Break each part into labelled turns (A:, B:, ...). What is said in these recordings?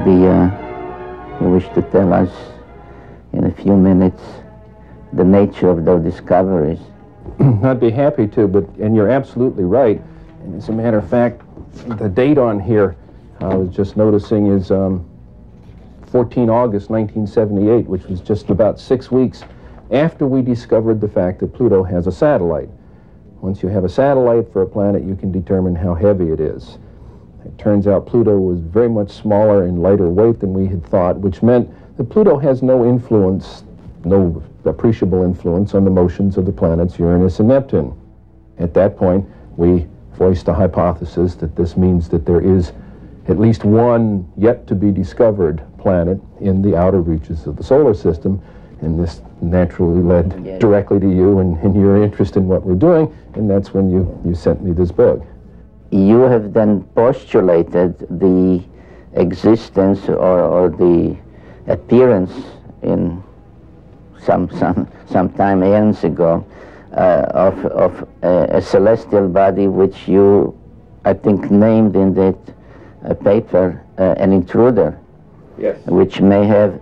A: maybe you wish to tell us in a few minutes the nature of those discoveries.
B: I'd be happy to, and you're absolutely right. And as a matter of fact, the date on here, I was just noticing, is 14 August 1978, which was just about 6 weeks after we discovered the fact that Pluto has a satellite. Once you have a satellite for a planet, you can determine how heavy it is. It turns out Pluto was very much smaller and lighter weight than we had thought, which meant that Pluto has no influence, no appreciable influence on the motions of the planets Uranus and Neptune. At that point, we voiced a hypothesis that this means that there is at least one yet-to-be-discovered planet in the outer reaches of the solar system, and this naturally led directly to you and your interest in what we're doing, and that's when you sent me this book.
A: You have then postulated the existence or the appearance in some time aeons ago of a celestial body which you, I think, named in that paper an intruder.
B: Yes.
A: Which may have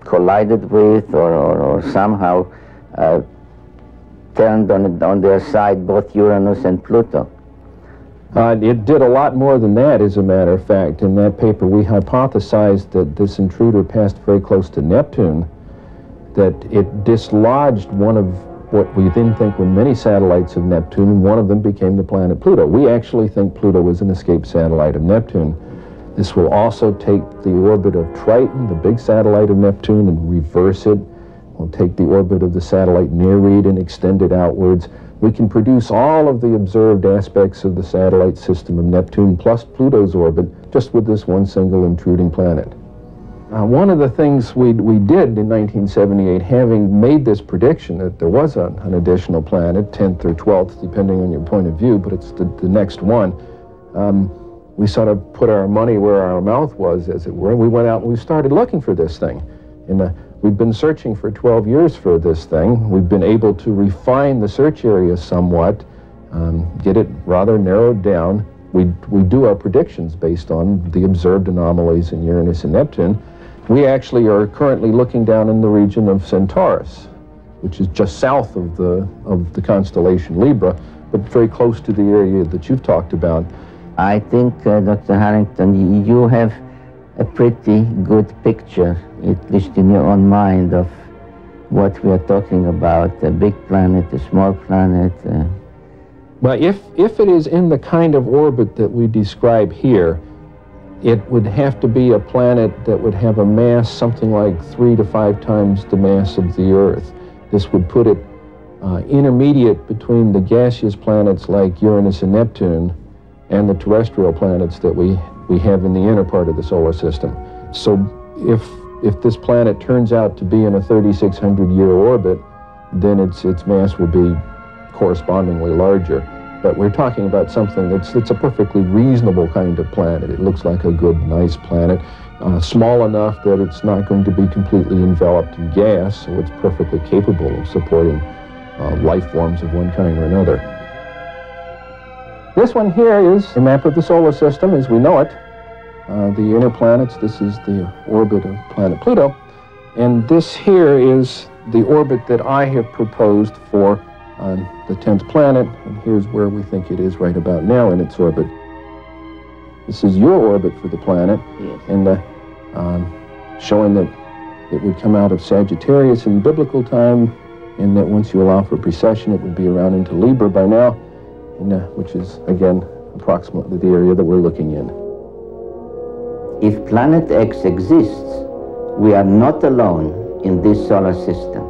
A: collided with or somehow turned on their side both Uranus and Pluto.
B: It did a lot more than that, as a matter of fact. In that paper, we hypothesized that this intruder passed very close to Neptune, that it dislodged one of what we then think were many satellites of Neptune, and one of them became the planet Pluto. We actually think Pluto was an escaped satellite of Neptune. This will also take the orbit of Triton, the big satellite of Neptune, and reverse it. We'll take the orbit of the satellite Nereid and extend it outwards. We can produce all of the observed aspects of the satellite system of Neptune plus Pluto's orbit just with this one single intruding planet. One of the things we did in 1978, having made this prediction that there was an additional planet, 10th or 12th, depending on your point of view, but it's the next one, we sort of put our money where our mouth was, as it were, and we went out and we started looking for this thing. And we've been searching for 12 years for this thing. We've been able to refine the search area somewhat, get it rather narrowed down. We do our predictions based on the observed anomalies in Uranus and Neptune. We actually are currently looking down in the region of Centaurus, which is just south of the constellation Libra, but very close to the area that you've talked about.
A: I think, Dr. Harrington, you have a pretty good picture, at least in your own mind, of what we are talking about, a big planet, a small planet.
B: Well, if it is in the kind of orbit that we describe here, it would have to be a planet that would have a mass something like 3 to 5 times the mass of the Earth. This would put it intermediate between the gaseous planets like Uranus and Neptune and the terrestrial planets that we have in the inner part of the solar system. So if this planet turns out to be in a 3,600-year orbit, then its mass will be correspondingly larger. But we're talking about something that's a perfectly reasonable kind of planet. It looks like a good, nice planet, small enough that it's not going to be completely enveloped in gas, so it's perfectly capable of supporting life forms of one kind or another. This one here is a map of the solar system as we know it. The inner planets, this is the orbit of planet Pluto, and this here is the orbit that I have proposed for the 10th planet, and here's where we think it is right about now in its orbit. This is your orbit for the planet,
A: yes.
B: And showing that it would come out of Sagittarius in biblical time, and that once you allow for precession, it would be around into Libra by now, and, which is, again, approximately the area that we're looking in.
A: If Planet X exists, we are not alone in this solar system.